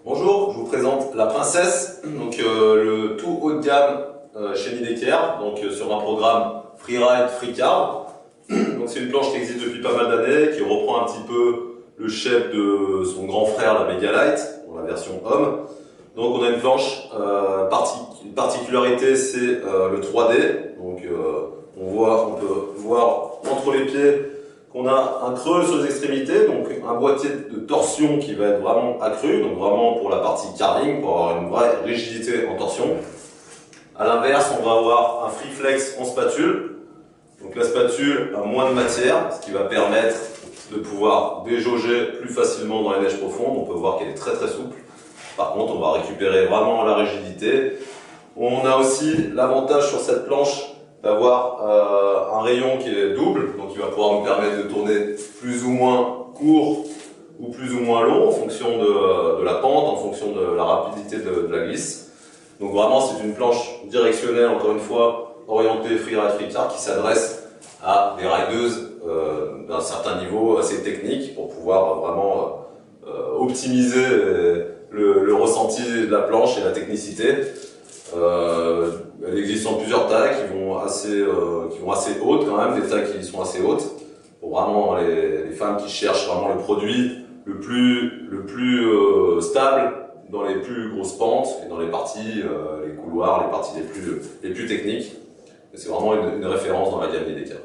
Bonjour, je vous présente la Princesse, donc le tout haut de gamme chez Nideker, donc sur un programme Freeride FreeCard. Donc c'est une planche qui existe depuis pas mal d'années, qui reprend un petit peu le shape de son grand frère, la Megalight, pour la version homme. Donc on a une planche, une particularité c'est le 3D, donc on peut voir entre les pieds qu'on a un creux sur les extrémités, donc un boîtier de torsion qui va être vraiment accru, donc vraiment pour la partie carving, pour avoir une vraie rigidité en torsion. À l'inverse, on va avoir un free flex en spatule. Donc la spatule a moins de matière, ce qui va permettre de pouvoir déjauger plus facilement dans les neiges profondes. On peut voir qu'elle est très très souple. Par contre, on va récupérer vraiment la rigidité. On a aussi l'avantage sur cette planche d'avoir un rayon qui est double, donc il va pouvoir nous permettre de tourner plus ou moins court ou plus ou moins long en fonction de la pente, en fonction de la rapidité de la glisse. Donc vraiment c'est une planche directionnelle, encore une fois, orientée freeride FreeCard qui s'adresse à des rideuses d'un certain niveau assez technique pour pouvoir vraiment optimiser le ressenti de la planche et la technicité. Elle existe en plusieurs tailles qui vont assez hautes quand même, des tailles qui sont assez hautes pour vraiment les femmes qui cherchent vraiment le produit le plus stable dans les plus grosses pentes et dans les parties, les couloirs, les parties les plus techniques. C'est vraiment une référence dans la gamme Nideker.